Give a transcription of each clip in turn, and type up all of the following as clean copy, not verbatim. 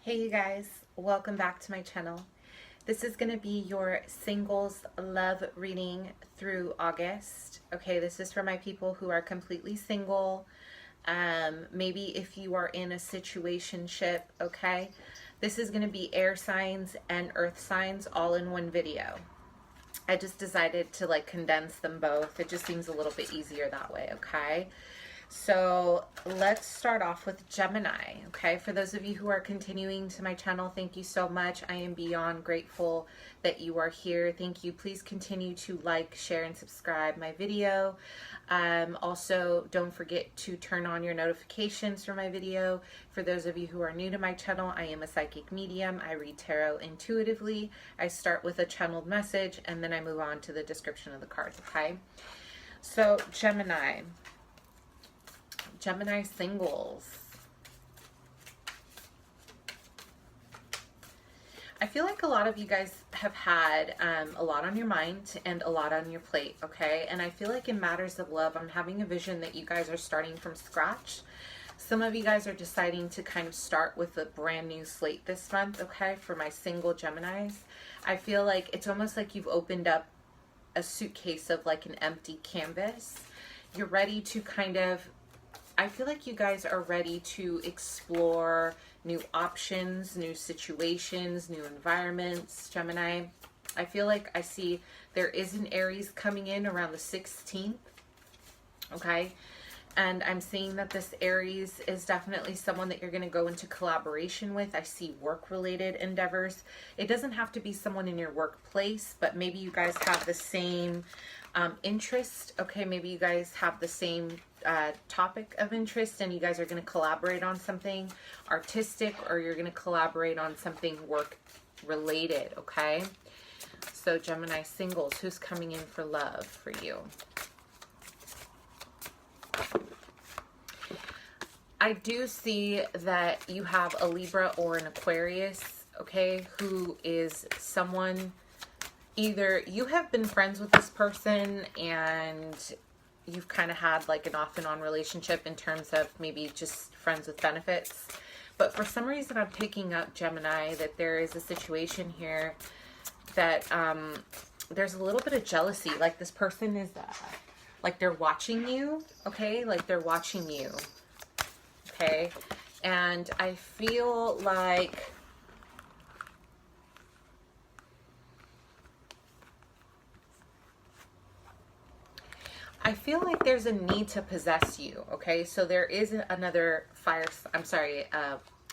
Hey you guys, welcome back to my channel. This is going to be your singles love reading through August. Okay, this is for my people who are completely single. Maybe if you are in a situationship, okay? This is going to be air signs and earth signs all in one video. I just decided to like condense them both. It just seems a little bit easier that way, okay? So let's start off with Gemini, okay? For those of you who are continuing to my channel, thank you so much. I am beyond grateful that you are here. Thank you. Please continue to like, share, and subscribe my video. Also, don't forget to turn on your notifications for my video. For those of you who are new to my channel, I am a psychic medium. I read tarot intuitively. I start with a channeled message, and then I move on to the description of the cards, okay? So, Gemini singles. I feel like a lot of you guys have had a lot on your mind and a lot on your plate, okay? And I feel like in matters of love, I'm having a vision that you guys are starting from scratch. Some of you guys are deciding to kind of start with a brand new slate this month, okay? For my single Geminis, I feel like it's almost like you've opened up a suitcase of like an empty canvas. You're ready to kind of, I feel like you guys are ready to explore new options, new situations, new environments, Gemini. I feel like I see there is an Aries coming in around the 16th, okay? And I'm seeing that this Aries is definitely someone that you're going to go into collaboration with. I see work-related endeavors. It doesn't have to be someone in your workplace, but maybe you guys have the same interest, okay? Maybe you guys have the same topic of interest and you guys are going to collaborate on something artistic, or you're going to collaborate on something work related, okay? So Gemini singles, who's coming in for love for you? I do see that you have a Libra or an Aquarius, okay, who is someone, either you have been friends with this person and you've kind of had like an off and on relationship in terms of maybe just friends with benefits. But for some reason I'm picking up, Gemini, that there is a situation here that there's a little bit of jealousy. Like this person is, like they're watching you, okay? Like they're watching you, okay? And I feel like there's a need to possess you, okay? So there is another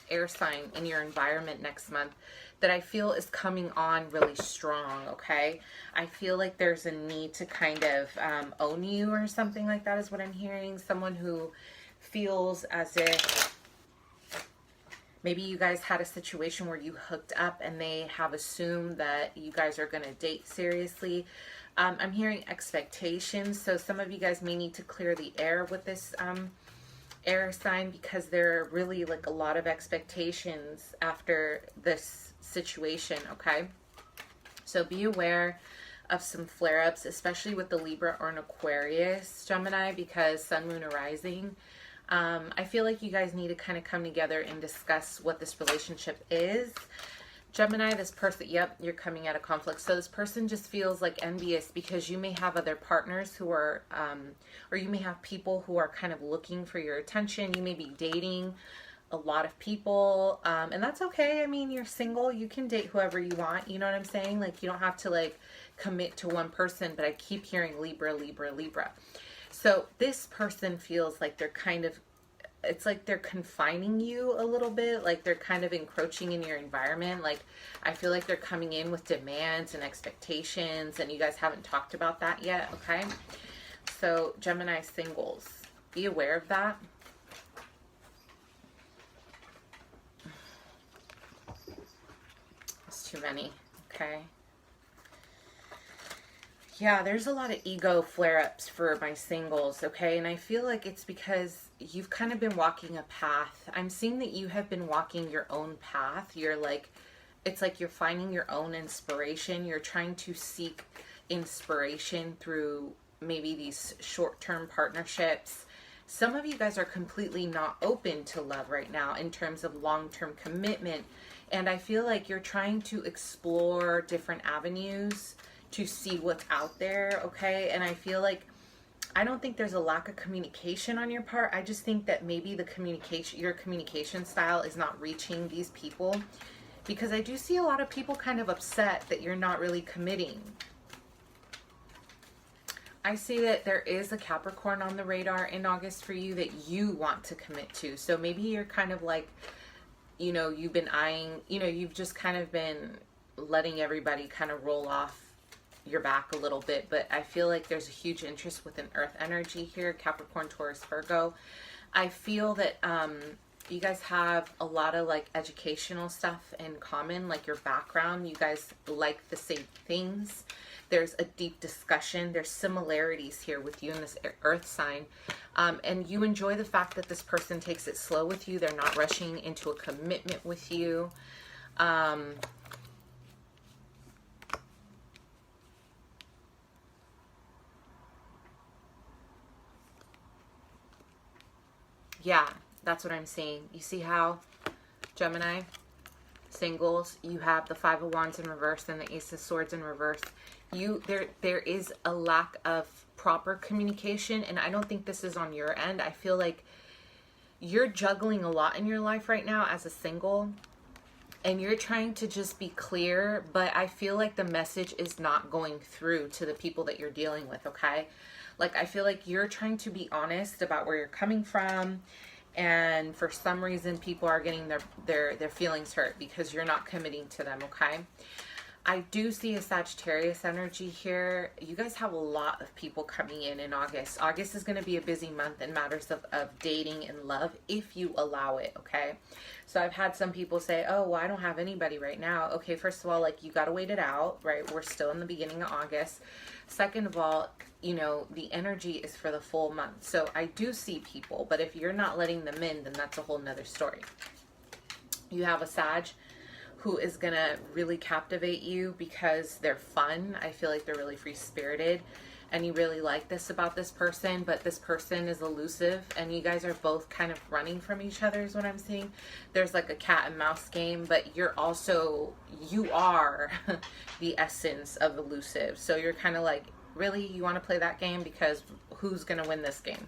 air sign in your environment next month that I feel is coming on really strong, okay? I feel like there's a need to kind of own you or something like that is what I'm hearing. Someone who feels as if maybe you guys had a situation where you hooked up and they have assumed that you guys are going to date seriously. I'm hearing expectations. So some of you guys may need to clear the air with this air sign, because there are really like a lot of expectations after this situation, okay? So be aware of some flare-ups, especially with the Libra or an Aquarius, Gemini, because Sun, Moon, or Rising. I feel like you guys need to kind of come together and discuss what this relationship is. Gemini, this person, yep, you're coming out of conflict. So this person just feels like envious because you may have other partners who are, or you may have people who are kind of looking for your attention. You may be dating a lot of people, and that's okay. I mean, you're single, you can date whoever you want. You know what I'm saying? Like, you don't have to like commit to one person, but I keep hearing Libra, Libra, Libra. So this person feels like they're kind of, it's like they're confining you a little bit, like they're kind of encroaching in your environment. Like I feel like they're coming in with demands and expectations, and you guys haven't talked about that yet, okay? So Gemini singles, be aware of that. It's too many, okay? Yeah, there's a lot of ego flare-ups for my singles, okay? And I feel like it's because you've kind of been walking a path. I'm seeing that you have been walking your own path. You're like, it's like you're finding your own inspiration. You're trying to seek inspiration through maybe these short-term partnerships, Some of you guys are completely not open to love right now in terms of long-term commitment. And I feel like you're trying to explore different avenues to see what's out there, okay? And I feel like, I don't think there's a lack of communication on your part. I just think that maybe your communication style is not reaching these people, because I do see a lot of people kind of upset that you're not really committing. I see that there is a Capricorn on the radar in August for you that you want to commit to. So maybe you're kind of like, you know, you've been eyeing, you know, you've just kind of been letting everybody kind of roll off your back a little bit, but I feel like there's a huge interest with an earth energy here, Capricorn, Taurus, Virgo. I feel that you guys have a lot of like educational stuff in common, like your background. You guys like the same things. There's a deep discussion. There's similarities here with you in this earth sign. And you enjoy the fact that this person takes it slow with you. They're not rushing into a commitment with you. Yeah, that's what I'm seeing. You see how, Gemini, singles, you have the Five of Wands in reverse and the Ace of Swords in reverse. There is a lack of proper communication, and I don't think this is on your end. I feel like you're juggling a lot in your life right now as a single, and you're trying to just be clear, but I feel like the message is not going through to the people that you're dealing with, okay? Like, I feel like you're trying to be honest about where you're coming from, and for some reason people are getting their feelings hurt because you're not committing to them, okay? I do see a Sagittarius energy here. You guys have a lot of people coming in August. August is going to be a busy month in matters of dating and love, if you allow it, okay? So I've had some people say, oh, well, I don't have anybody right now. Okay, first of all, like, you got to wait it out, right? We're still in the beginning of August. Second of all, you know, the energy is for the full month. So I do see people, but if you're not letting them in, then that's a whole nother story. You have a Sag who is going to really captivate you because they're fun. I feel like they're really free-spirited, and you really like this about this person, but this person is elusive, and you guys are both kind of running from each other is what I'm seeing. There's like a cat and mouse game, but you are the essence of elusive. So you're kind of like, really, you want to play that game? Because who's going to win this game?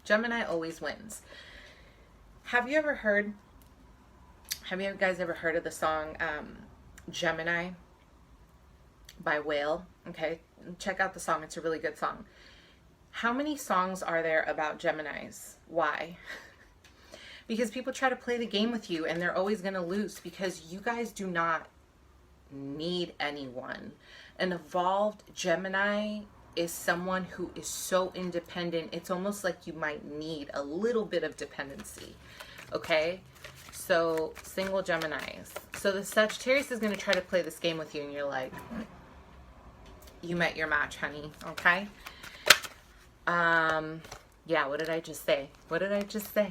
Gemini always wins. Have you guys ever heard of the song Gemini by Whale? Okay, check out the song. It's a really good song. How many songs are there about Geminis? Why? Because people try to play the game with you, and they're always going to lose, because you guys do not need anyone. An evolved Gemini is someone who is so independent. It's almost like you might need a little bit of dependency, okay? So, single Geminis. So the Sagittarius is going to try to play this game with you, and you're like, you met your match, honey, okay? Yeah, what did I just say? What did I just say?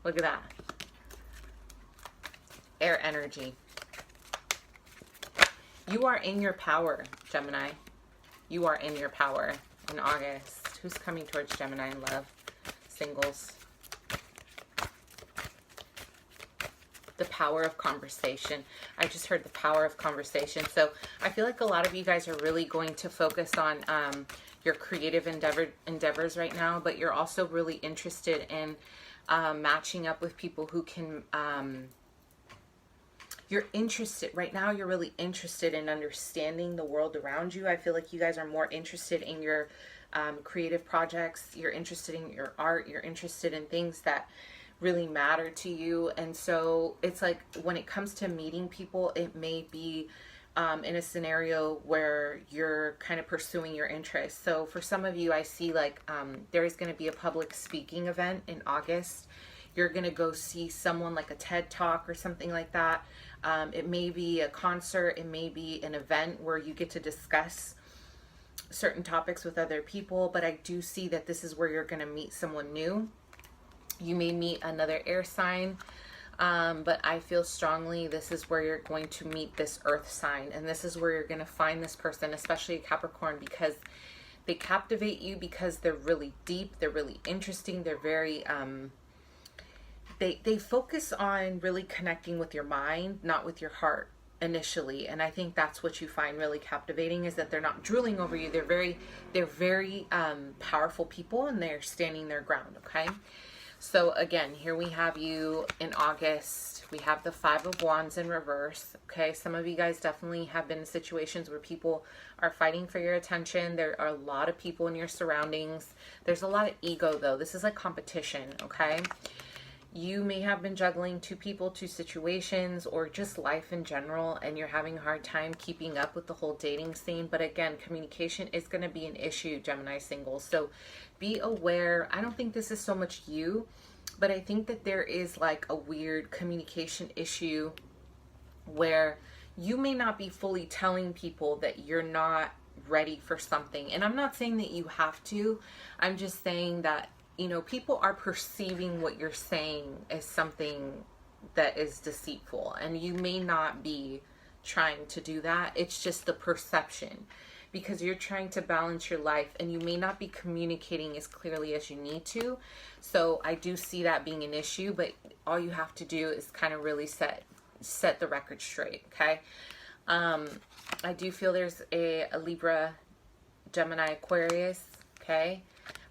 Look at that. Air energy. You are in your power, Gemini. You are in your power in August. Who's coming towards Gemini in love? Singles. The power of conversation. I just heard the power of conversation. So I feel like a lot of you guys are really going to focus on your creative endeavors right now, but you're also really interested in matching up with people who can, you're interested, right now you're really interested in understanding the world around you. I feel like you guys are more interested in your creative projects. You're interested in your art. You're interested in things that really matter to you. And so it's like, when it comes to meeting people, it may be in a scenario where you're kind of pursuing your interests. So for some of you, I see like there is going to be a public speaking event in August. You're going to go see someone, like a TED Talk or something like that. It may be a concert. It may be an event where you get to discuss certain topics with other people. But I do see that this is where you're going to meet someone new. You may meet another air sign, but I feel strongly this is where you're going to meet this earth sign, and this is where you're going to find this person, especially a Capricorn, because They captivate you because they're really deep, they're really interesting, they're very, they focus on really connecting with your mind, not with your heart initially. And I think that's what you find really captivating, is that they're not drooling over you. They're very powerful people, and they're standing their ground, okay? So again, here we have you in August. We have the Five of Wands in reverse. Okay, some of you guys definitely have been in situations where people are fighting for your attention. There are a lot of people in your surroundings. There's a lot of ego though. This is like competition, okay? You may have been juggling two people, two situations, or just life in general, and you're having a hard time keeping up with the whole dating scene. But again, communication is going to be an issue, Gemini singles. So be aware. I don't think this is so much you, but I think that there is like a weird communication issue where you may not be fully telling people that you're not ready for something. And I'm not saying that you have to. I'm just saying that, you know, people are perceiving what you're saying as something that is deceitful, and you may not be trying to do that. It's just the perception, because you're trying to balance your life and you may not be communicating as clearly as you need to. So I do see that being an issue, but all you have to do is kind of really set the record straight, okay? I do feel there's a Libra, Gemini, Aquarius, okay?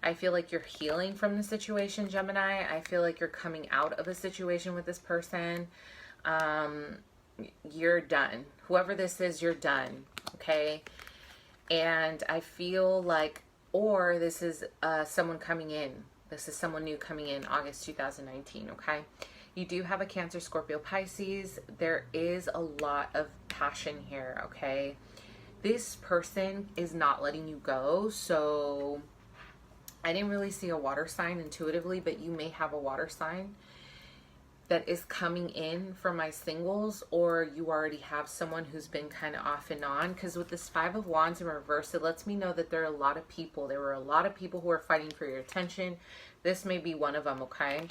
I feel like you're healing from the situation, Gemini. I feel like you're coming out of a situation with this person. You're done. Whoever this is, you're done, okay? And I feel like, or this is someone coming in. This is someone new coming in August 2019, okay? You do have a Cancer, Scorpio, Pisces. There is a lot of passion here, okay? This person is not letting you go, so I didn't really see a water sign intuitively, but you may have a water sign that is coming in for my singles, or you already have someone who's been kind of off and on. Because with this Five of Wands in reverse, it lets me know that there are a lot of people. There were a lot of people who are fighting for your attention. This may be one of them, okay?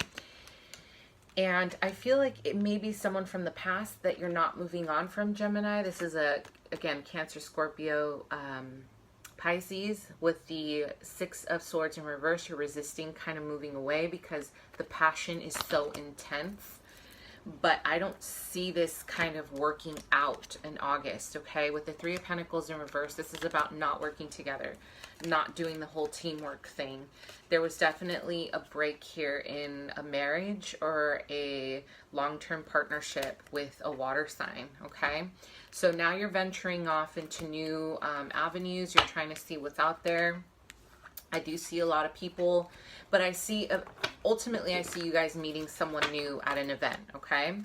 And I feel like it may be someone from the past that you're not moving on from, Gemini. This is again, Cancer, Scorpio, Pisces. With the Six of Swords in reverse, you're resisting, kind of moving away because the passion is so intense. But I don't see this kind of working out in August, okay? With the Three of Pentacles in reverse, this is about not working together, not doing the whole teamwork thing. There was definitely a break here in a marriage or a long-term partnership with a water sign, okay? So now you're venturing off into new avenues. You're trying to see what's out there. I do see a lot of people, but I see, ultimately, I see you guys meeting someone new at an event, okay?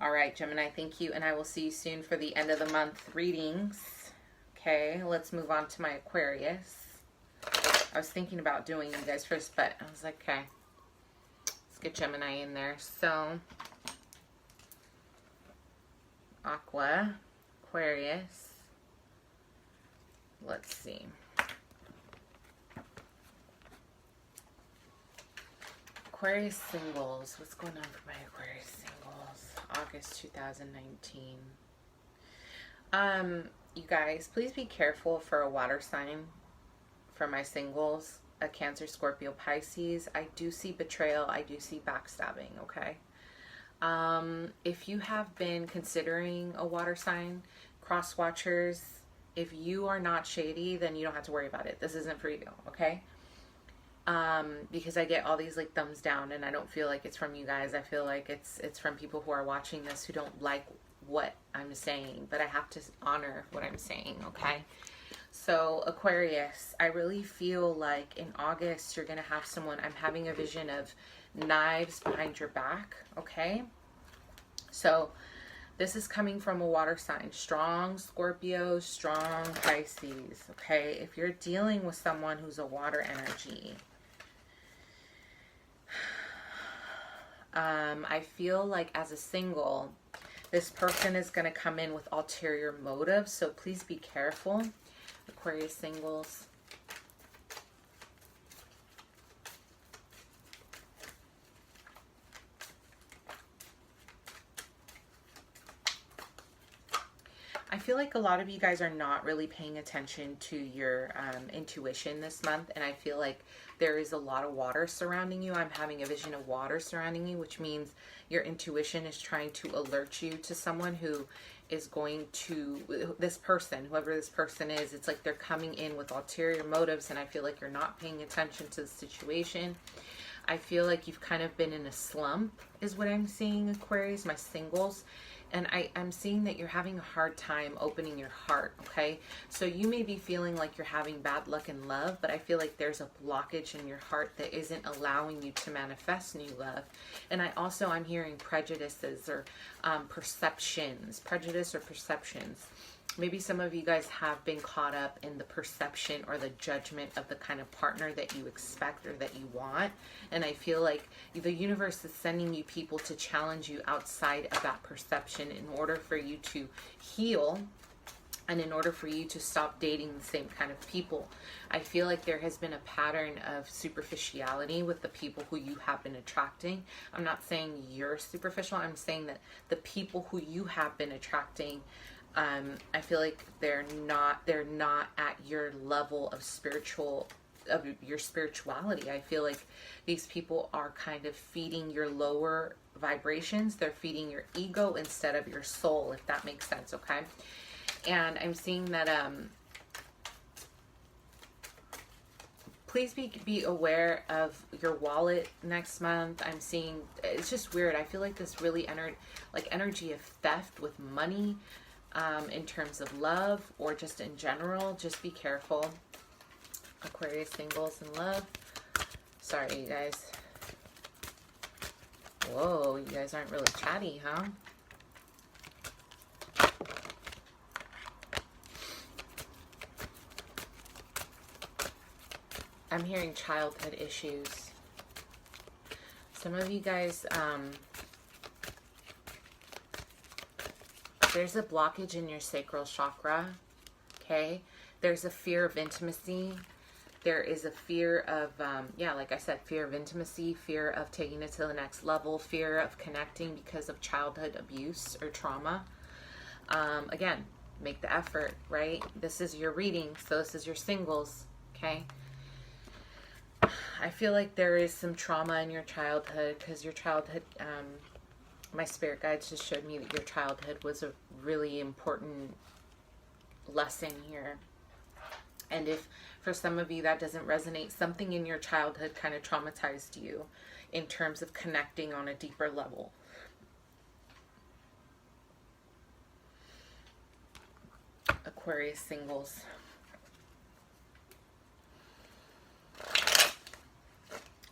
All right, Gemini, thank you, and I will see you soon for the end of the month readings. Okay, let's move on to my Aquarius. I was thinking about doing you guys first, but I was like, okay, let's get Gemini in there. So, Aqua, Aquarius, let's see. Aquarius singles. What's going on for my Aquarius singles? August 2019. You guys, please be careful for a water sign for my singles. A Cancer, Scorpio, Pisces. I do see betrayal. I do see backstabbing, okay? If you have been considering a water sign, cross watchers, if you are not shady, then you don't have to worry about it. This isn't for you, okay? Because I get all these like thumbs down, and I don't feel like it's from you guys. I feel like it's from people who are watching this who don't like what I'm saying, but I have to honor what I'm saying, okay? So Aquarius, I really feel like in August you're gonna have someone, I'm having a vision of knives behind your back, okay? So this is coming from a water sign, strong Scorpio, strong Pisces, okay? If you're dealing with someone who's a water energy, I feel like as a single, this person is going to come in with ulterior motives, so please be careful, Aquarius singles. I feel like a lot of you guys are not really paying attention to your intuition this month, and I feel like there is a lot of water surrounding you. I'm having a vision of water surrounding you, which means your intuition is trying to alert you to someone who is going to, this person, whoever this person is, it's like they're coming in with ulterior motives, and I feel like you're not paying attention to the situation. I feel like you've kind of been in a slump is what I'm seeing, Aquarius, my singles. And I'm seeing that you're having a hard time opening your heart, okay? So you may be feeling like you're having bad luck in love, but I feel like there's a blockage in your heart that isn't allowing you to manifest new love. And I'm hearing prejudices or perceptions, prejudice or perceptions. Maybe some of you guys have been caught up in the perception or the judgment of the kind of partner that you expect or that you want. And I feel like the universe is sending you people to challenge you outside of that perception in order for you to heal and in order for you to stop dating the same kind of people. I feel like there has been a pattern of superficiality with the people who you have been attracting. I'm not saying you're superficial. I'm saying that the people who you have been attracting, I feel like they're not at your level of your spirituality. I feel like these people are kind of feeding your lower vibrations. They're feeding your ego instead of your soul, if that makes sense, okay? And I'm seeing that please be aware of your wallet next month. I'm seeing, it's just weird. I feel like this really energy of theft with money. In terms of love or just in general, just be careful. Aquarius singles in love. Sorry, you guys. Whoa, you guys aren't really chatty, huh? I'm hearing childhood issues. Some of you guys, there's a blockage in your sacral chakra, okay? There's a fear of intimacy. There is a fear of, like I said, fear of intimacy, fear of taking it to the next level, fear of connecting because of childhood abuse or trauma. Again, make the effort, right? This is your reading, so this is your singles, okay? I feel like there is some trauma in your childhood because your childhood, my spirit guides just showed me that your childhood was a really important lesson here. And if for some of you that doesn't resonate, something in your childhood kind of traumatized you in terms of connecting on a deeper level. Aquarius singles.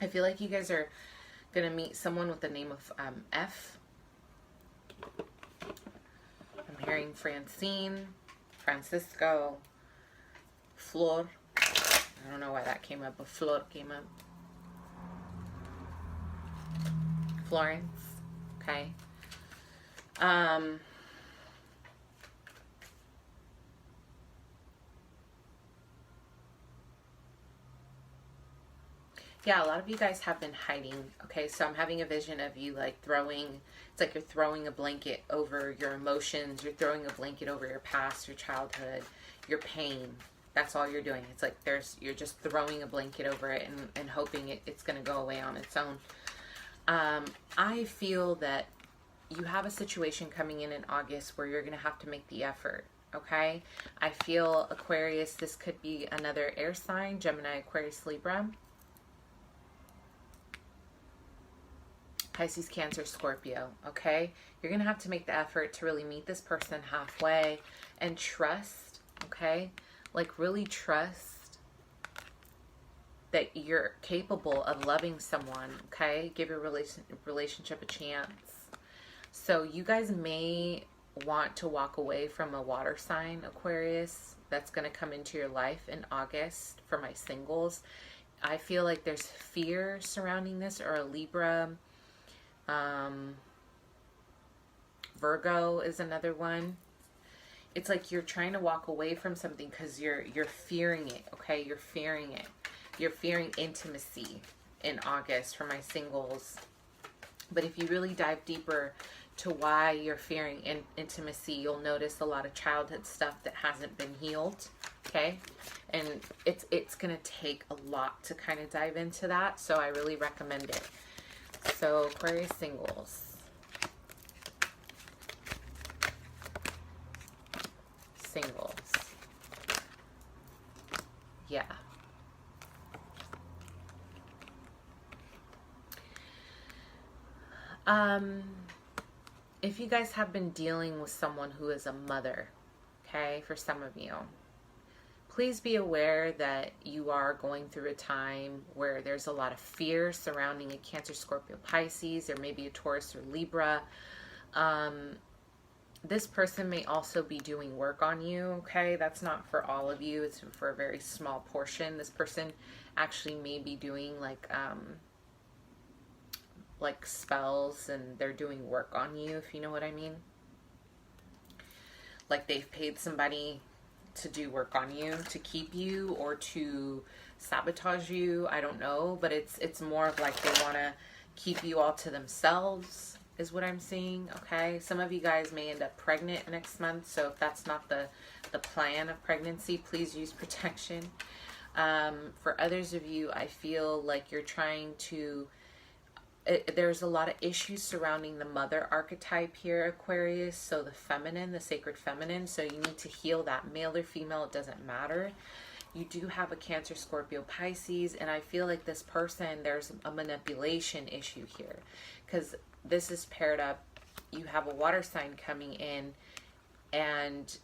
I feel like you guys are going to meet someone with the name of F. I'm hearing Francine, Francisco, Flor. I don't know why that came up, but Flor came up. Florence. Okay. Yeah, a lot of you guys have been hiding, okay? So I'm having a vision of you like it's like you're throwing a blanket over your emotions, you're throwing a blanket over your past, your childhood, your pain. That's all you're doing. It's like you're just throwing a blanket over it and hoping it's going to go away on its own. I feel that you have a situation coming in August where you're going to have to make the effort, okay? I feel, Aquarius, this could be another air sign, Gemini, Aquarius, Libra. Pisces, Cancer, Scorpio, okay? You're going to have to make the effort to really meet this person halfway and trust, okay? Like really trust that you're capable of loving someone, okay? Give your relationship a chance. So you guys may want to walk away from a water sign, Aquarius, that's going to come into your life in August for my singles. I feel like there's fear surrounding this, or a Libra. Virgo is another one. It's like you're trying to walk away from something because you're fearing it, okay? You're fearing it. You're fearing intimacy in August for my singles. But if you really dive deeper, to why you're fearing intimacy. You'll notice a lot of childhood stuff that hasn't been healed, okay? And it's going to take a lot to kind of dive into that, so I really recommend it. So Aquarius singles. Singles. Yeah. If you guys have been dealing with someone who is a mother, okay, for some of you, please be aware that you are going through a time where there's a lot of fear surrounding a Cancer, Scorpio, Pisces, or maybe a Taurus or Libra. This person may also be doing work on you, okay? That's not for all of you. It's for a very small portion. This person actually may be doing like spells, and they're doing work on you, if you know what I mean. Like they've paid somebody to do work on you, to keep you, or to sabotage you. I don't know, but it's more of like they want to keep you all to themselves, is what I'm seeing, okay? Some of you guys may end up pregnant next month, so if that's not the plan of pregnancy, please use protection. For others of you, I feel like you're trying to... there's a lot of issues surrounding the mother archetype here, Aquarius. So the feminine, the sacred feminine. So you need to heal that. Male or female, it doesn't matter. You do have a Cancer, Scorpio, Pisces. And I feel like this person, there's a manipulation issue here. Because this is paired up. You have a water sign coming in. And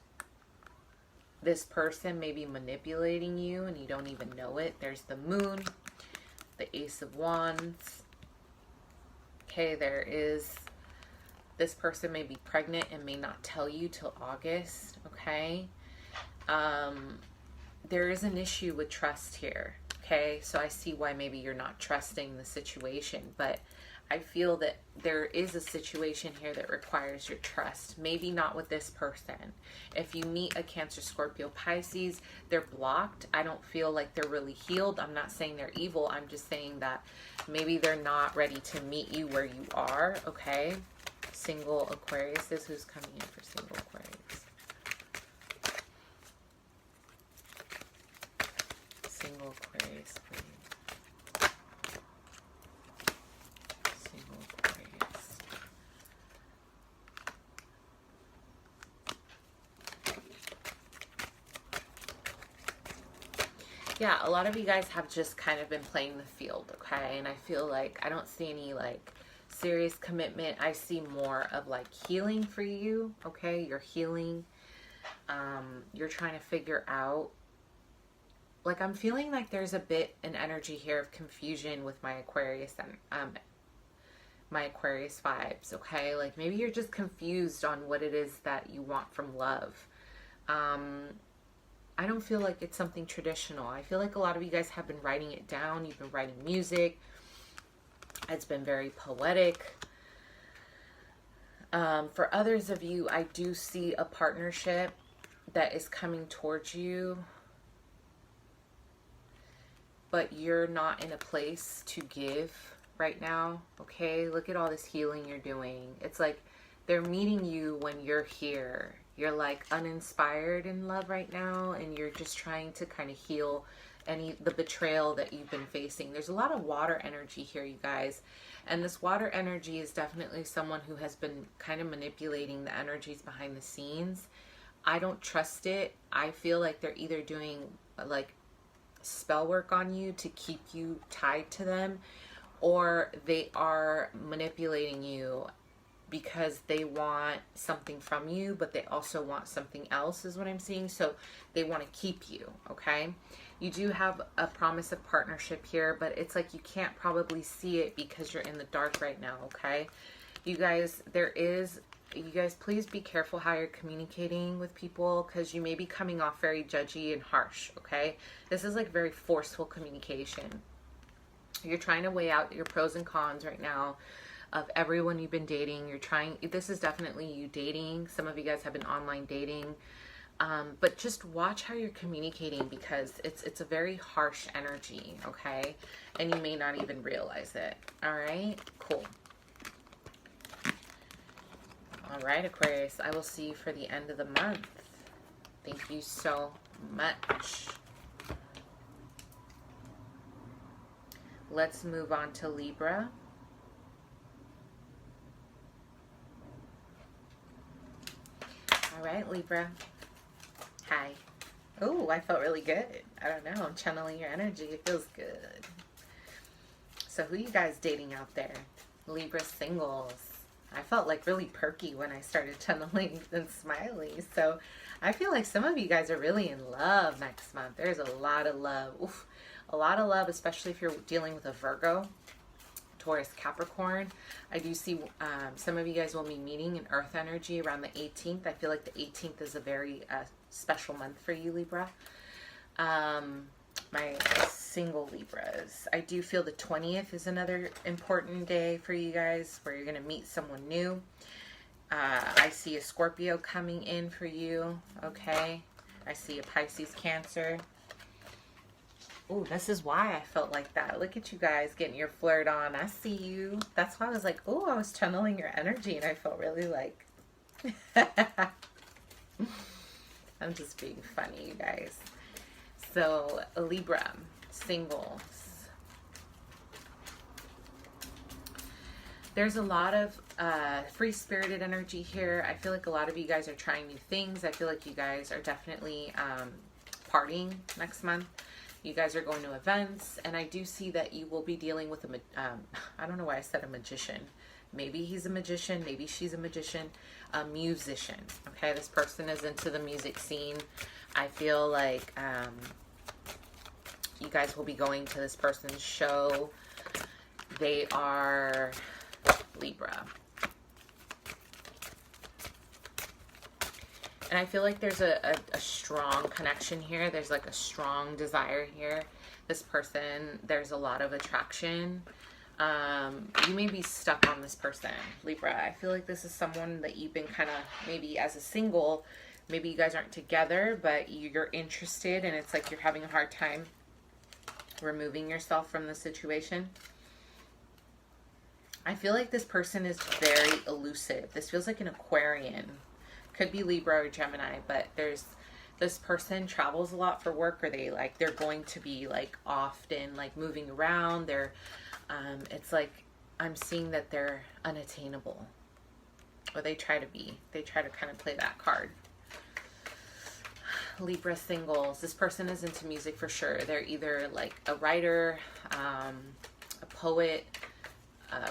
this person may be manipulating you and you don't even know it. There's the moon, the Ace of Wands. Okay, there is, this person may be pregnant and may not tell you till August, okay? There is an issue with trust here, okay? So I see why maybe you're not trusting the situation, but I feel that there is a situation here that requires your trust. Maybe not with this person. If you meet a Cancer, Scorpio, Pisces, they're blocked. I don't feel like they're really healed. I'm not saying they're evil. I'm just saying that maybe they're not ready to meet you where you are, okay? Single Aquarius is who's coming in for single Aquarius. Single Aquarius, please. Yeah, a lot of you guys have just kind of been playing the field, okay? And I feel like I don't see any like serious commitment. I see more of like healing for you, okay? You're healing. You're trying to figure out, like I'm feeling like there's a bit an energy here of confusion with my Aquarius and my Aquarius vibes, okay? Like maybe you're just confused on what it is that you want from love. I don't feel like it's something traditional. I feel like a lot of you guys have been writing it down. You've been writing music. It's been very poetic. For others of you, I do see a partnership that is coming towards you, but you're not in a place to give right now, okay? Look at all this healing you're doing. It's like they're meeting you when you're here. You're like uninspired in love right now, and you're just trying to kind of heal the betrayal that you've been facing. There's a lot of water energy here, you guys. And this water energy is definitely someone who has been kind of manipulating the energies behind the scenes. I don't trust it. I feel like they're either doing like spell work on you to keep you tied to them, or they are manipulating you because they want something from you, but they also want something else, is what I'm seeing. So they want to keep you, okay? You do have a promise of partnership here, but it's like you can't probably see it because you're in the dark right now, okay? You guys, you guys, please be careful how you're communicating with people, because you may be coming off very judgy and harsh, okay? This is like very forceful communication. You're trying to weigh out your pros and cons right now of everyone you've been dating. This is definitely you dating. Some of you guys have been online dating. But just watch how you're communicating, because it's a very harsh energy, okay? And you may not even realize it. All right? Cool. All right, Aquarius, I will see you for the end of the month. Thank you so much. Let's move on to Libra. All right, Libra. Hi. Oh, I felt really good. I don't know. I'm channeling your energy. It feels good. So who you guys dating out there? Libra singles. I felt like really perky when I started channeling and smiley. So I feel like some of you guys are really in love next month. There's a lot of love. Oof. A lot of love, especially if you're dealing with a Virgo, Taurus, Capricorn. I do see some of you guys will be meeting in Earth energy around the 18th. I feel like the 18th is a very special month for you, Libra. My single Libras. I do feel the 20th is another important day for you guys where you're going to meet someone new. I see a Scorpio coming in for you, okay? I see a Pisces, Cancer. Oh, this is why I felt like that. Look at you guys getting your flirt on. I see you. That's why I was like, oh, I was channeling your energy and I felt really like... I'm just being funny, you guys. So, Libra, singles. There's a lot of free-spirited energy here. I feel like a lot of you guys are trying new things. I feel like you guys are definitely partying next month. You guys are going to events, and I do see that you will be dealing with I don't know why I said a magician. Maybe he's a magician, maybe she's a magician, a musician. Okay, this person is into the music scene. I feel like you guys will be going to this person's show. They are Libra. And I feel like there's a strong connection here. There's like a strong desire here. This person, there's a lot of attraction. You may be stuck on this person, Libra. I feel like this is someone that you've been kind of, maybe as a single, maybe you guys aren't together, but you're interested and it's like you're having a hard time removing yourself from the situation. I feel like this person is very elusive. This feels like an Aquarian. Could be Libra or Gemini, but there's this person travels a lot for work, or they're going to be like often like moving around. They're it's like I'm seeing that they're unattainable, or they try to be. They try to kind of play that card. Libra singles. This person is into music for sure. They're either like a writer, a poet,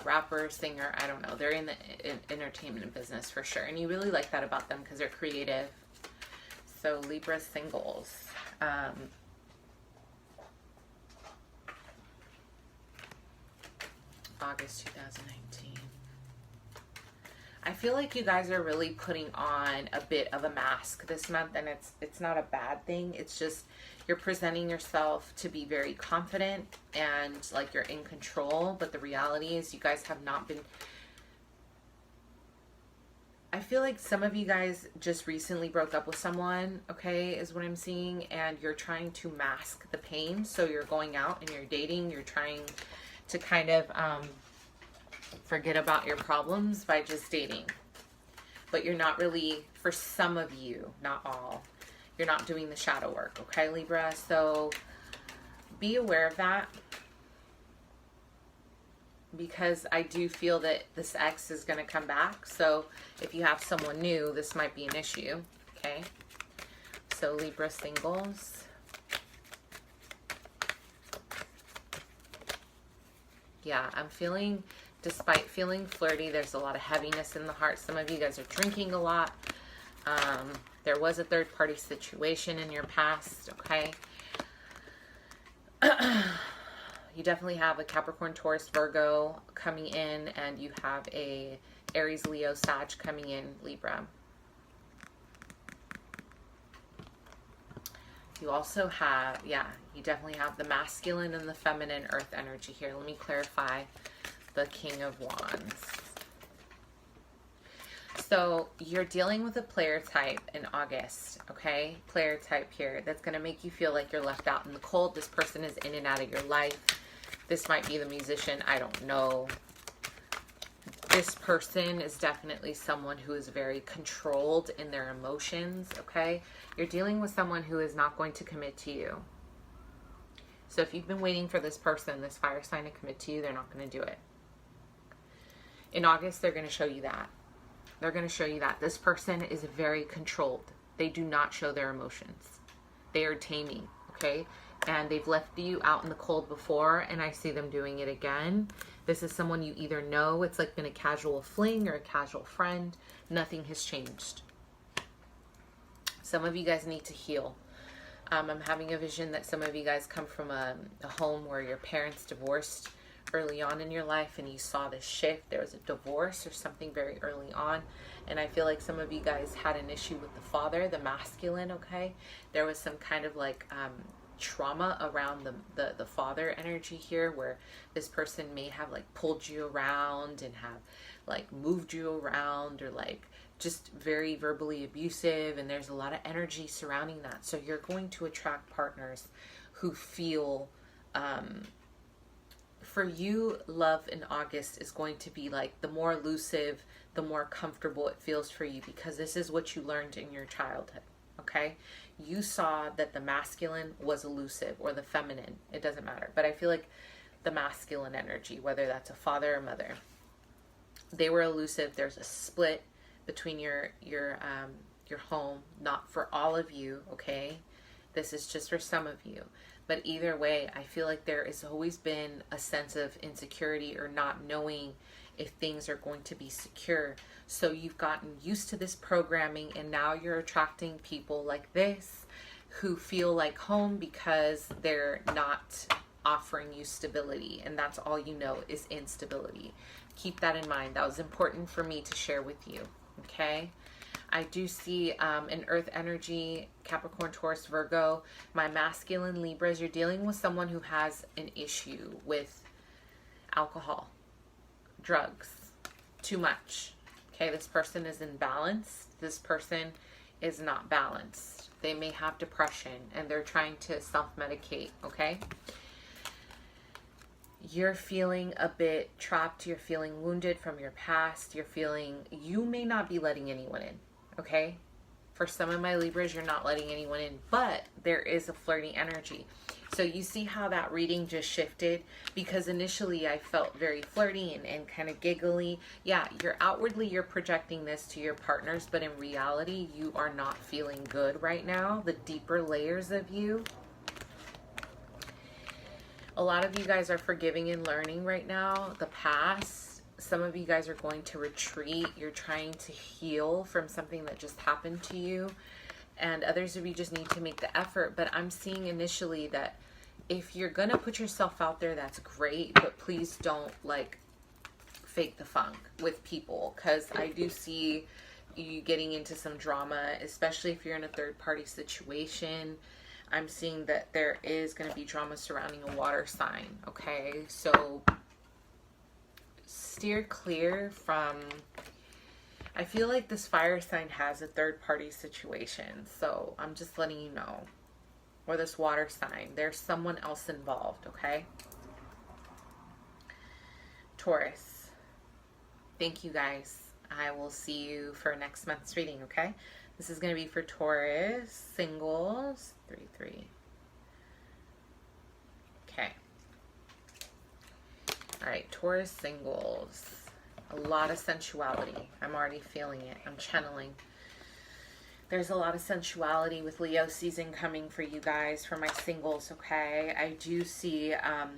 rapper, singer, I don't know. They're in the entertainment business for sure. And you really like that about them because they're creative. So Libra singles. August 2019. I feel like you guys are really putting on a bit of a mask this month, and it's not a bad thing. It's just you're presenting yourself to be very confident and like you're in control, but the reality is you guys have not been. I feel like some of you guys just recently broke up with someone, okay, is what I'm seeing, and you're trying to mask the pain. So you're going out and you're dating, you're trying to kind of forget about your problems by just dating. But you're not really, for some of you, not all, you're not doing the shadow work, okay, Libra? So be aware of that, because I do feel that this ex is going to come back. So if you have someone new, this might be an issue, okay? So Libra singles. Yeah, I'm feeling, despite feeling flirty, there's a lot of heaviness in the heart. Some of you guys are drinking a lot. There was a third-party situation in your past, okay? You definitely have a Capricorn, Taurus, Virgo coming in, and you have a Aries, Leo, Sag coming in, Libra. You also have, yeah, you definitely have the masculine and the feminine earth energy here. Let me clarify the King of Wands. So you're dealing with a player type in August, okay? Player type here that's going to make you feel like you're left out in the cold. This person is in and out of your life. This might be the musician. I don't know. This person is definitely someone who is very controlled in their emotions, okay? You're dealing with someone who is not going to commit to you. So if you've been waiting for this person, this fire sign, to commit to you, they're not going to do it. In August, they're going to show you that. They're going to show you that. This person is very controlled. They do not show their emotions. They are taming, okay? And they've left you out in the cold before, and I see them doing it again. This is someone you either know, it's like been a casual fling or a casual friend. Nothing has changed. Some of you guys need to heal. I'm having a vision that some of you guys come from a home where your parents divorced early on in your life, and you saw this shift. There was a divorce or something very early on, and I feel like some of you guys had an issue with the father, the masculine, okay? There was some kind of like trauma around the father energy here, where this person may have like pulled you around and have like moved you around, or like just very verbally abusive, and there's a lot of energy surrounding that. So you're going to attract partners who feel for you, love in August is going to be like the more elusive, the more comfortable it feels for you, because this is what you learned in your childhood, okay? You saw that the masculine was elusive, or the feminine, it doesn't matter. But I feel like the masculine energy, whether that's a father or mother, they were elusive. There's a split between your home, not for all of you, okay? This is just for some of you. But either way, I feel like there has always been a sense of insecurity or not knowing if things are going to be secure. So you've gotten used to this programming, and now you're attracting people like this who feel like home because they're not offering you stability, and that's all you know is instability. Keep that in mind. That was important for me to share with you, okay? I do see an earth energy, Capricorn, Taurus, Virgo. My masculine Libras, you're dealing with someone who has an issue with alcohol, drugs, too much. Okay, this person is imbalanced. This person is not balanced. They may have depression, and they're trying to self-medicate, okay? You're feeling a bit trapped. You're feeling wounded from your past. You're feeling you may not be letting anyone in. Okay, for some of my Libras, you're not letting anyone in, but there is a flirty energy. So you see how that reading just shifted, because initially I felt very flirty and kind of giggly. Yeah, you're projecting this to your partners, but in reality, you are not feeling good right now. The deeper layers of you. A lot of you guys are forgiving and learning right now the past. Some of you guys are going to retreat. You're trying to heal from something that just happened to you. And others of you just need to make the effort. But I'm seeing initially that if you're going to put yourself out there, that's great. But please don't like fake the funk with people. Because I do see you getting into some drama, especially if you're in a third party situation. I'm seeing that there is going to be drama surrounding a water sign. Okay, so steer clear from, I feel like this fire sign has a third party situation, so I'm just letting you know. Or this water sign, there's someone else involved, okay? Taurus, thank you guys. I will see you for next month's reading, okay? This is going to be for Taurus singles, 3-3. Okay. All right, Taurus singles, a lot of sensuality. I'm already feeling it. I'm channeling. There's a lot of sensuality with Leo season coming for you guys, for my singles, okay? I do see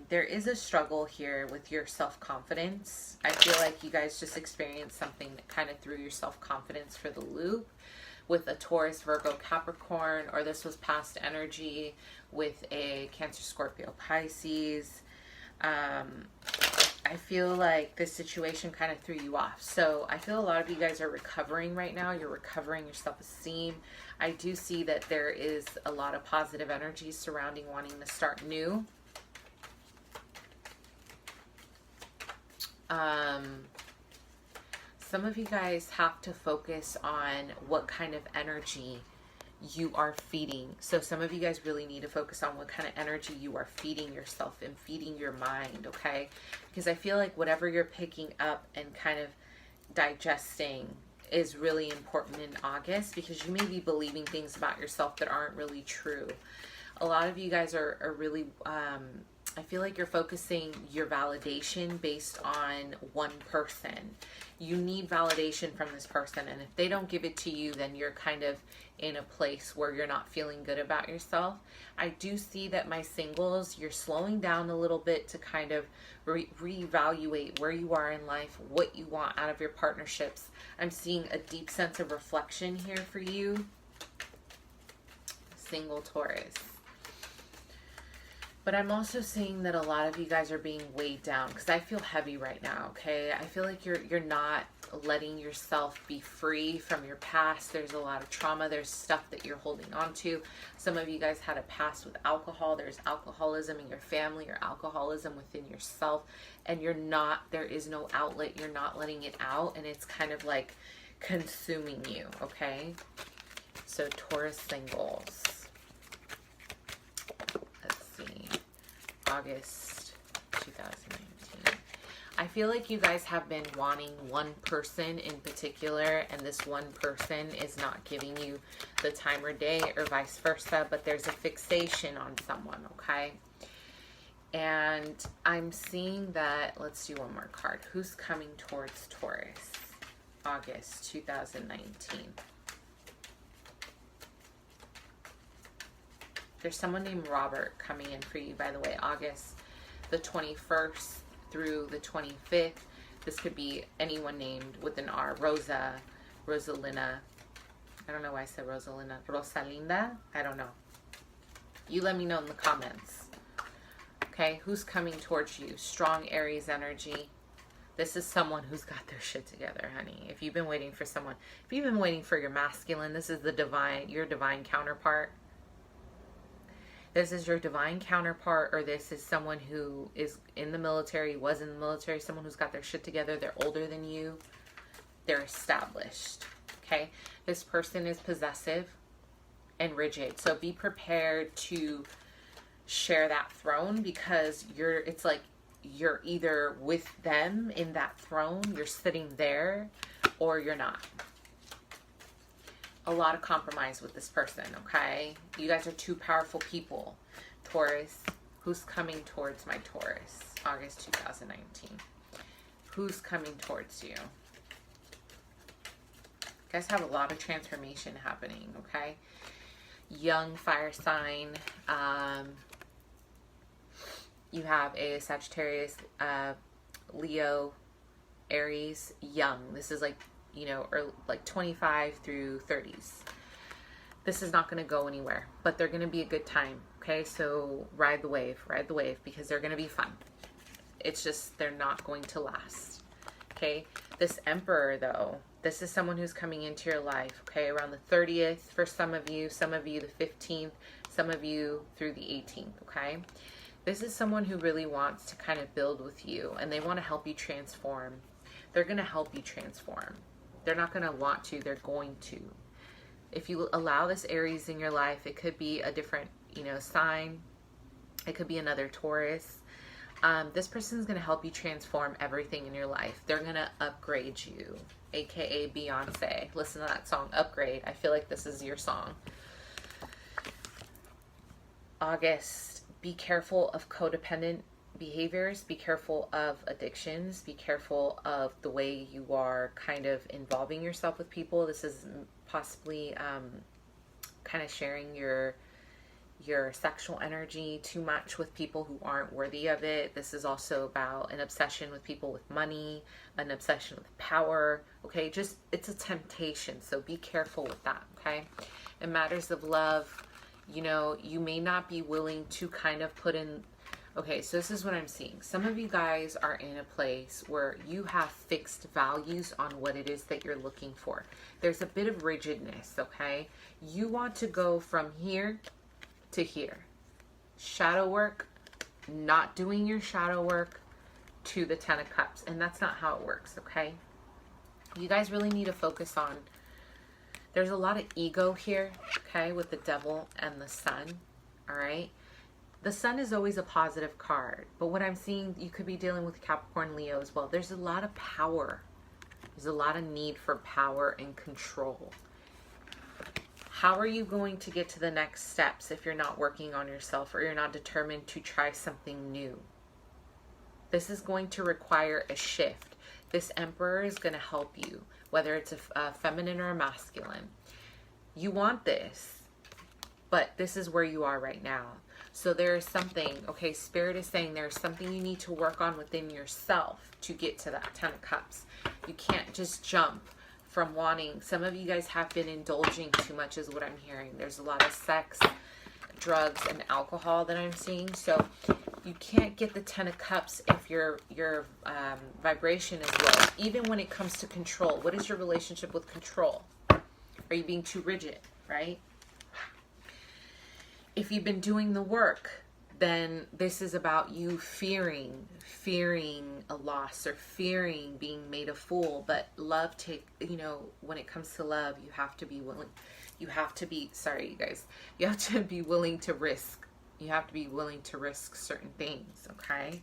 there is a struggle here with your self-confidence. I feel like you guys just experienced something that kind of threw your self-confidence for the loop with a Taurus, Virgo, Capricorn, or this was past energy with a Cancer, Scorpio, Pisces. I feel like this situation kind of threw you off. So I feel a lot of you guys are recovering right now. You're recovering your self-esteem. I do see that there is a lot of positive energy surrounding wanting to start new. Some of you guys have to focus on what kind of energy you are feeding. So some of you guys really need to focus on what kind of energy you are feeding yourself and feeding your mind, okay? Because I feel like whatever you're picking up and kind of digesting is really important in August, because you may be believing things about yourself that aren't really true. A lot of you guys are really, I feel like you're focusing your validation based on one person. You need validation from this person, and if they don't give it to you, then you're kind of in a place where you're not feeling good about yourself. I do see that, my singles, you're slowing down a little bit to kind of reevaluate where you are in life, what you want out of your partnerships. I'm seeing a deep sense of reflection here for you, single Taurus. But I'm also seeing that a lot of you guys are being weighed down, because I feel heavy right now, okay? I feel like you're not letting yourself be free from your past. There's a lot of trauma. There's stuff that you're holding on to. Some of you guys had a past with alcohol. There's alcoholism in your family or alcoholism within yourself, and there is no outlet. You're not letting it out, and it's kind of like consuming you, okay? So Taurus singles. August 2019. I feel like you guys have been wanting one person in particular, and this one person is not giving you the time or day, or vice versa, but there's a fixation on someone, okay? And I'm seeing that, let's do one more card. Who's coming towards Taurus? August 2019. There's someone named Robert coming in for you, by the way, August the 21st through the 25th. This could be anyone named with an R. Rosa, Rosalina. I don't know why I said Rosalina. Rosalinda? I don't know. You let me know in the comments. Okay, who's coming towards you? Strong Aries energy. This is someone who's got their shit together, honey. If you've been waiting for someone, if you've been waiting for your masculine, this is the divine, your divine counterpart. This is your divine counterpart, or this is someone who is in the military, was in the military, someone who's got their shit together. They're older than you. They're established, okay? This person is possessive and rigid. So be prepared to share that throne, because it's like you're either with them in that throne, you're sitting there, or you're not. A lot of compromise with this person, okay? You guys are two powerful people. Taurus, who's coming towards my Taurus? August 2019. Who's coming towards you? You guys have a lot of transformation happening, okay? Young fire sign. You have a Sagittarius, Leo, Aries, young. This is like, you know, or like 25 through 30s. This is not going to go anywhere, but they're going to be a good time, okay? So ride the wave, because they're going to be fun. It's just, they're not going to last, okay? This Emperor, though, this is someone who's coming into your life, okay, around the 30th for some of you the 15th, some of you through the 18th, okay? This is someone who really wants to kind of build with you, and they want to help you transform. They're going to help you transform. They're not going to want to, they're going to. If you allow this Aries in your life, it could be a different, you know, sign. It could be another Taurus. This person is going to help you transform everything in your life. They're going to upgrade you, aka Beyonce. Listen to that song, Upgrade. I feel like this is your song. August, be careful of codependent behaviors, be careful of addictions, be careful of the way you are kind of involving yourself with people. This is possibly kind of sharing your sexual energy too much with people who aren't worthy of it. This is also about an obsession with people with money, an obsession with power, okay? Just, it's a temptation, so be careful with that, okay? In matters of love, you know, you may not be willing to kind of put in. Okay, so this is what I'm seeing. Some of you guys are in a place where you have fixed values on what it is that you're looking for. There's a bit of rigidness, okay? You want to go from here to here. Shadow work, not doing your shadow work, to the 10 of Cups. And that's not how it works, okay? You guys really need to focus on, there's a lot of ego here, okay, with the Devil and the Sun, all right? The Sun is always a positive card, but what I'm seeing, you could be dealing with Capricorn, Leo as well. There's a lot of power. There's a lot of need for power and control. How are you going to get to the next steps if you're not working on yourself or you're not determined to try something new? This is going to require a shift. This Emperor is going to help you, whether it's a feminine or a masculine. You want this, but this is where you are right now. So there is something, okay, Spirit is saying there's something you need to work on within yourself to get to that 10 of Cups. You can't just jump from wanting. Some of you guys have been indulging too much is what I'm hearing. There's a lot of sex, drugs, and alcohol that I'm seeing. So you can't get the 10 of Cups if your vibration is low. Even when it comes to control. What is your relationship with control? Are you being too rigid, right? If you've been doing the work, then this is about you fearing a loss or fearing being made a fool. But love, when it comes to love, you have to be willing. You have to be, sorry you guys, you have to be willing to risk. You have to be willing to risk certain things, okay?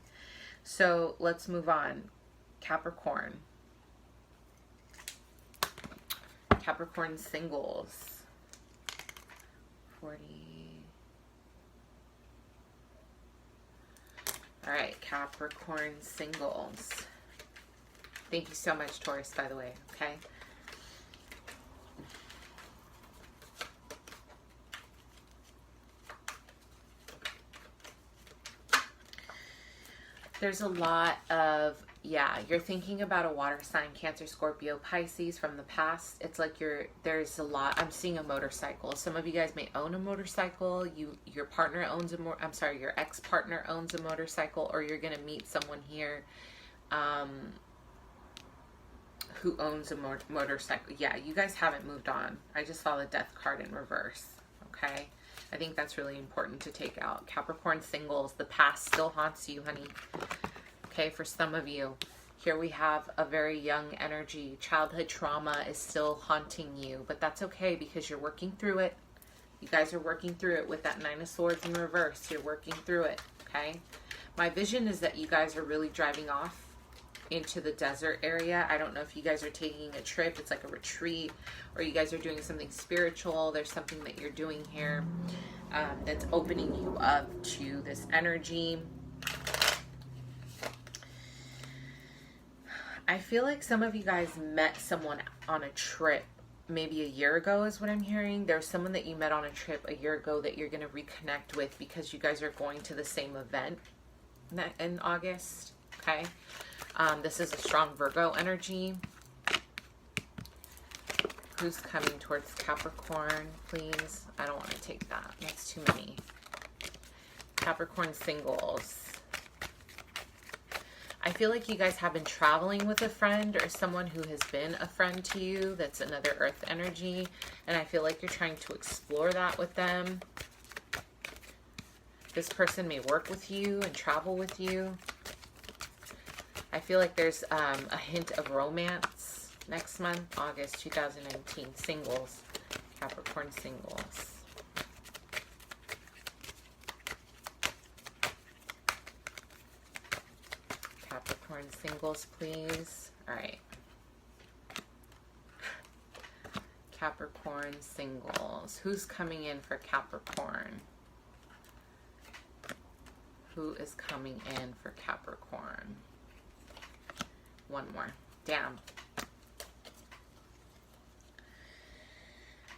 So let's move on. Capricorn. Capricorn singles. 40. All right, Capricorn singles. Thank you so much, Taurus, by the way, okay? There's a lot of, you're thinking about a water sign, Cancer, Scorpio, Pisces from the past. It's like there's a lot. I'm seeing a motorcycle. Some of you guys may own a motorcycle. Your partner owns your ex-partner owns a motorcycle, or you're going to meet someone here who owns a motorcycle. Yeah, you guys haven't moved on. I just saw the Death card in reverse, okay? I think that's really important to take out. Capricorn singles, the past still haunts you, honey. Okay, for some of you, here we have a very young energy. Childhood trauma is still haunting you, but that's okay because you're working through it. You guys are working through it with that 9 of Swords in reverse. You're working through it, okay? My vision is that you guys are really driving off into the desert area. I don't know if you guys are taking a trip. It's like a retreat, or you guys are doing something spiritual. There's something that you're doing here that's opening you up to this energy. I feel like some of you guys met someone on a trip maybe a year ago is what I'm hearing. There's someone that you met on a trip a year ago that you're going to reconnect with because you guys are going to the same event in August, okay? This is a strong Virgo energy. Who's coming towards Capricorn, please? I don't want to take that. That's too many. Capricorn singles. I feel like you guys have been traveling with a friend or someone who has been a friend to you. That's another earth energy. And I feel like you're trying to explore that with them. This person may work with you and travel with you. I feel like there's a hint of romance next month, August 2019. Singles, Capricorn singles. Capricorn singles, please. All right. Capricorn singles. Who's coming in for Capricorn? Who is coming in for Capricorn? One more. Damn.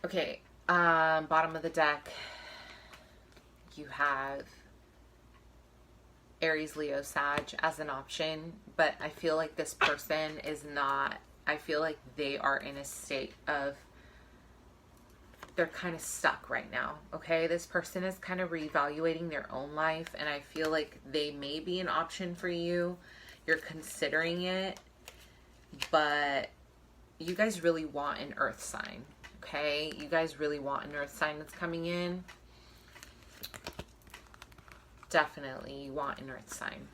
Okay. Bottom of the deck. You have Aries, Leo, Sag as an option. But I feel like this person is not... I feel like they are in a state of... They're kind of stuck right now. Okay? This person is kind of reevaluating their own life. And I feel like they may be an option for you. You're considering it, but you guys really want an earth sign, okay? You guys really want an earth sign that's coming in. Definitely you want an earth sign.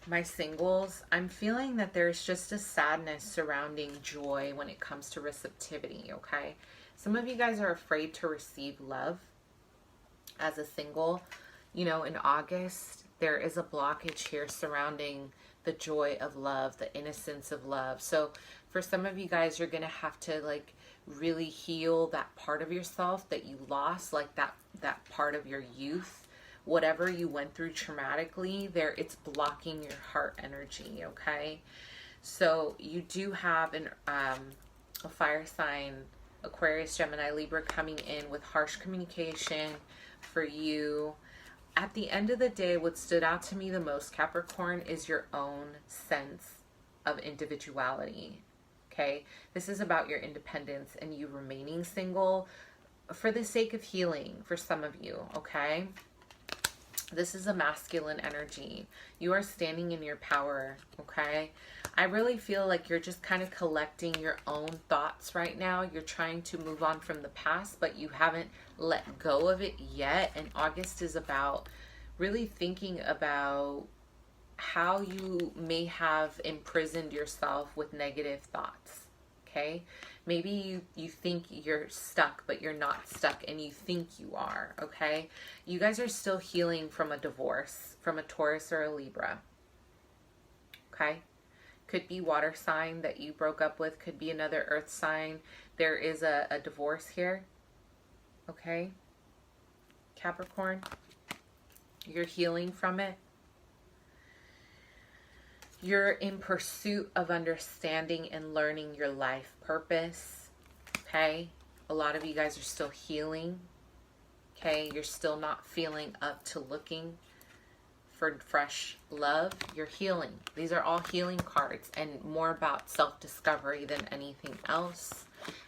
My singles, I'm feeling that there's just a sadness surrounding joy when it comes to receptivity, okay? Some of you guys are afraid to receive love as a single, you know, in August. there is a blockage here surrounding the joy of love, the innocence of love. So for some of you guys, you're going to have to like really heal that part of yourself that you lost, like that part of your youth. Whatever you went through traumatically, there, it's blocking your heart energy, okay? So you do have a fire sign, Aquarius, Gemini, Libra, coming in with harsh communication for you. At the end of the day, what stood out to me the most, Capricorn, is your own sense of individuality, okay? This is about your independence and you remaining single for the sake of healing for some of you, okay? This is a masculine energy. You are standing in your power, okay? I really feel like you're just kind of collecting your own thoughts right now. You're trying to move on from the past, but you haven't let go of it yet. And August is about really thinking about how you may have imprisoned yourself with negative thoughts, okay? Maybe you think you're stuck, but you're not stuck, and you think you are, okay? You guys are still healing from a divorce, from a Taurus or a Libra, okay? Could be water sign that you broke up with, could be another earth sign. There is a divorce here, okay? Capricorn, you're healing from it. You're in pursuit of understanding and learning your life purpose, okay? A lot of you guys are still healing, okay? You're still not feeling up to looking for fresh love. You're healing. These are all healing cards and more about self-discovery than anything else.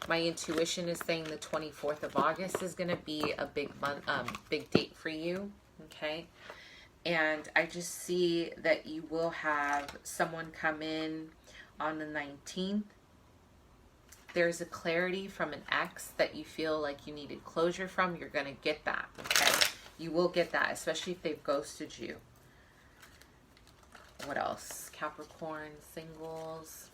My intuition is saying the 24th of August is going to be a big month, big date for you, okay? And I just see that you will have someone come in on the 19th. There's a clarity from an ex that you feel like you needed closure from. You're going to get that, okay? You will get that, especially if they've ghosted you. What else? Capricorn, singles.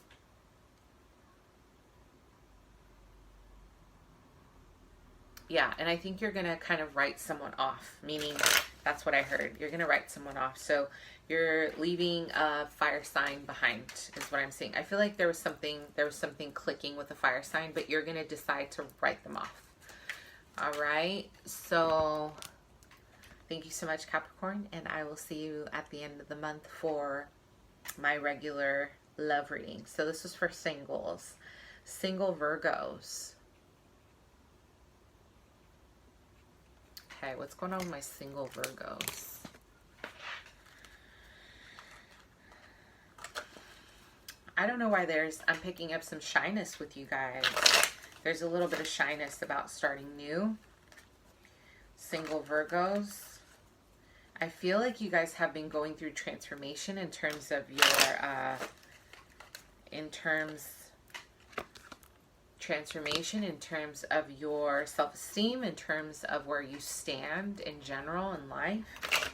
Yeah, and I think you're going to kind of write someone off, meaning that's what I heard. You're going to write someone off. So you're leaving a fire sign behind is what I'm seeing. I feel like there was something clicking with a fire sign, but you're going to decide to write them off. All right. So thank you so much, Capricorn, and I will see you at the end of the month for my regular love reading. So this is for singles, single Virgos. Okay, what's going on with my single Virgos? I don't know why I'm picking up some shyness with you guys. There's a little bit of shyness about starting new. Single Virgos. I feel like you guys have been going through transformation in terms of your, transformation in terms of your self-esteem, in terms of where you stand in general in life.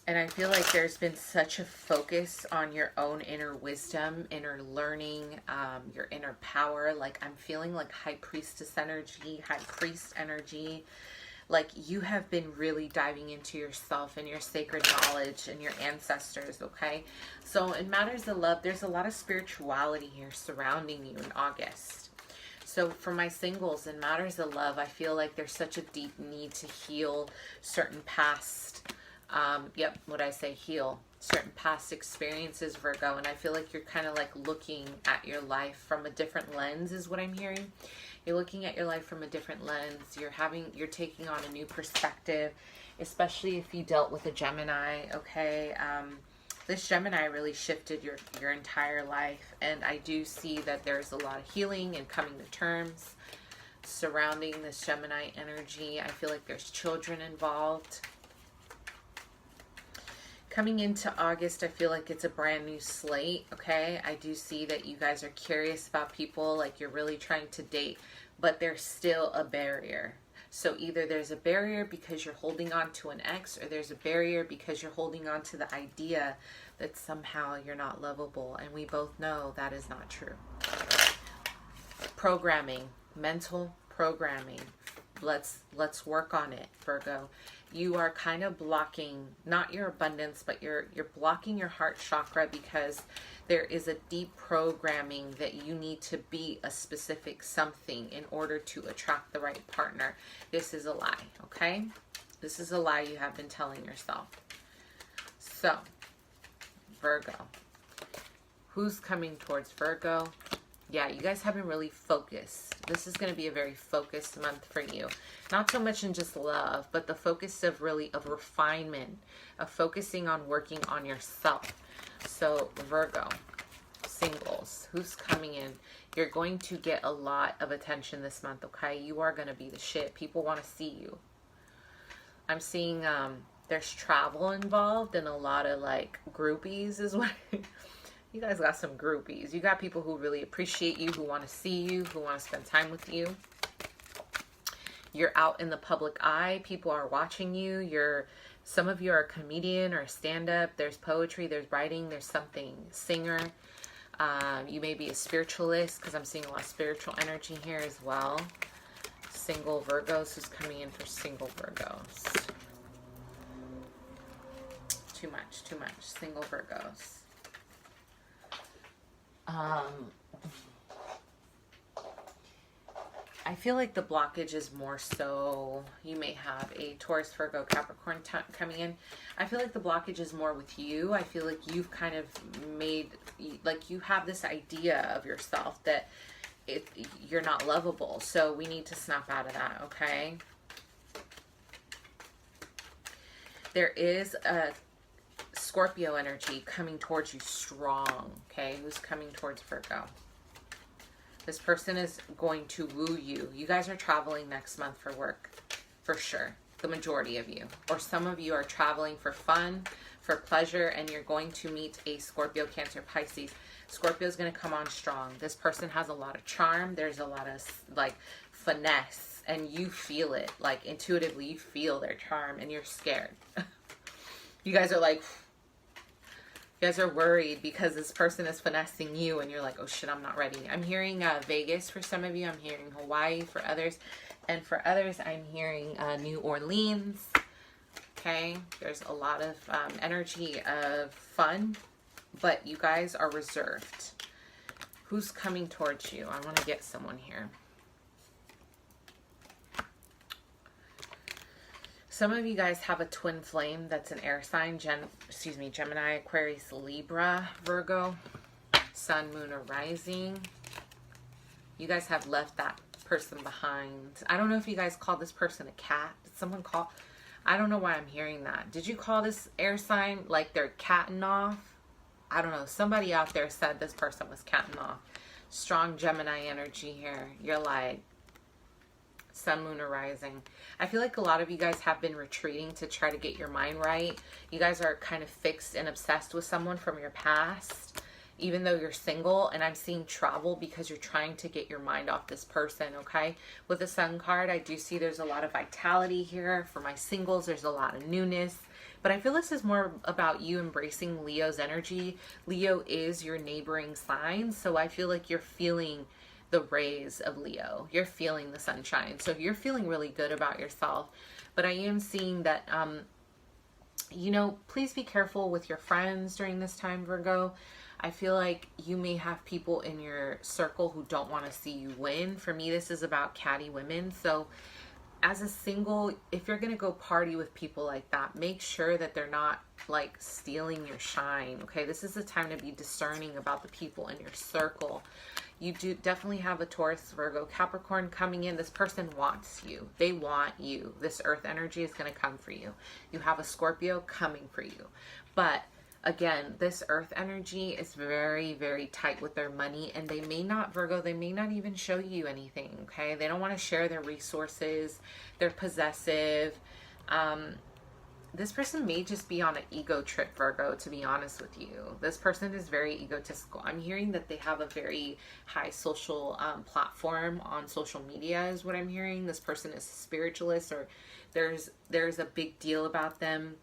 And I feel like there's been such a focus on your own inner wisdom, inner learning, your inner power. Like I'm feeling like high priestess energy, high priest energy. Like you have been really diving into yourself and your sacred knowledge and your ancestors, okay? So in matters of love, there's a lot of spirituality here surrounding you in August. So for my singles, in matters of love, I feel like there's such a deep need to heal certain past, heal certain past experiences, Virgo. And I feel like you're kind of like looking at your life from a different lens is what I'm hearing. You're looking at your life from a different lens. You're taking on a new perspective, especially if you dealt with a Gemini, okay? This Gemini really shifted your entire life. And I do see that there's a lot of healing and coming to terms surrounding this Gemini energy. I feel like there's children involved. Coming into August, I feel like it's a brand new slate, okay? I do see that you guys are curious about people, like you're really trying to date, but there's still a barrier. So either there's a barrier because you're holding on to an ex, or there's a barrier because you're holding on to the idea that somehow you're not lovable. And we both know that is not true. Programming, mental programming, let's work on it, Virgo. You are kind of blocking, not your abundance, but you're blocking your heart chakra because there is a deep programming that you need to be a specific something in order to attract the right partner. This is a lie, okay? This is a lie you have been telling yourself. So, Virgo. Who's coming towards Virgo? Yeah, you guys have been really focused. This is going to be a very focused month for you. Not so much in just love, but the focus of refinement, of focusing on working on yourself. So Virgo, singles, who's coming in? You're going to get a lot of attention this month, okay? You are going to be the shit. People want to see you. I'm seeing there's travel involved and a lot of like groupies is what... You guys got some groupies. You got people who really appreciate you, who want to see you, who want to spend time with you. You're out in the public eye. People are watching you. Some of you are a comedian or a stand-up. There's poetry, there's writing, there's something. Singer. You may be a spiritualist because I'm seeing a lot of spiritual energy here as well. Single Virgos. Who's coming in for single Virgos? Too much, too much. Single Virgos. I feel like the blockage is more so, you may have a Taurus, Virgo, Capricorn coming in. I feel like the blockage is more with you. I feel like you've kind of made, like you have this idea of yourself that you're not lovable. So we need to snap out of that, okay? There is a Scorpio energy coming towards you strong, okay? Who's coming towards Virgo? This person is going to woo you. You guys are traveling next month for work, for sure. The majority of you. Or some of you are traveling for fun, for pleasure, and you're going to meet a Scorpio, Cancer, Pisces. Scorpio is going to come on strong. This person has a lot of charm. There's a lot of, like, finesse, and you feel it. Like, intuitively, you feel their charm, and you're scared. You guys are like... You guys are worried because this person is finessing you and you're like, oh shit, I'm not ready. I'm hearing Vegas for some of you. I'm hearing Hawaii for others. And for others, I'm hearing New Orleans. Okay. There's a lot of energy of fun, but you guys are reserved. Who's coming towards you? I want to get someone here. Some of you guys have a twin flame that's an air sign, Gemini, Aquarius, Libra, Virgo, Sun, Moon, or Rising. You guys have left that person behind. I don't know if you guys call this person a cat. Did someone call? I don't know why I'm hearing that. Did you call this air sign like they're catting off? I don't know. Somebody out there said this person was catting off. Strong Gemini energy here. You're like, Sun, Moon, or Rising. I feel like a lot of you guys have been retreating to try to get your mind right. You guys are kind of fixed and obsessed with someone from your past, even though you're single. And I'm seeing travel because you're trying to get your mind off this person, okay? With the Sun card, I do see there's a lot of vitality here. For my singles, there's a lot of newness. But I feel this is more about you embracing Leo's energy. Leo is your neighboring sign, so I feel like you're feeling the rays of Leo. You're feeling the sunshine. So you're feeling really good about yourself. But I am seeing that, you know, please be careful with your friends during this time, Virgo. I feel like you may have people in your circle who don't want to see you win. For me, this is about catty women. So as a single, if you're going to go party with people like that, make sure that they're not like stealing your shine. Okay. This is the time to be discerning about the people in your circle. You do definitely have a Taurus, Virgo, Capricorn coming in. This person wants you. They want you. This earth energy is going to come for you. You have a Scorpio coming for you. But again, this earth energy is very, very tight with their money, and they may not, Virgo, they may not even show you anything, okay? They don't want to share their resources. They're possessive. This person may just be on an ego trip, Virgo, to be honest with you. This person is very egotistical. I'm hearing that they have a very high social platform on social media is what I'm hearing. This person is a spiritualist, or there's a big deal about them.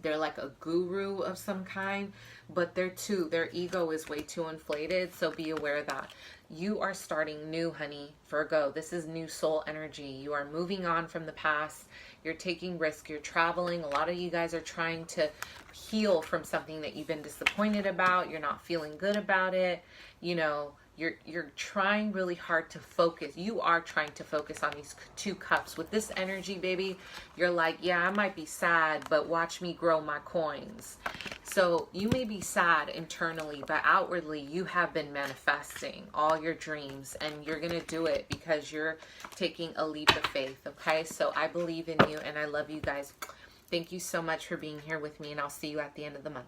They're like a guru of some kind, but their ego is way too inflated. So be aware of that. You are starting new, honey, Virgo. This is new soul energy. You are moving on from the past. You're taking risk. You're traveling. A lot of you guys are trying to heal from something that you've been disappointed about. You're not feeling good about it. You know, you're trying really hard to focus. You are trying to focus on these 2 cups. With this energy, baby, you're like, yeah, I might be sad, but watch me grow my coins. So you may be sad internally, but outwardly you have been manifesting all your dreams, and you're going to do it because you're taking a leap of faith, okay? So I believe in you, and I love you guys. Thank you so much for being here with me, and I'll see you at the end of the month.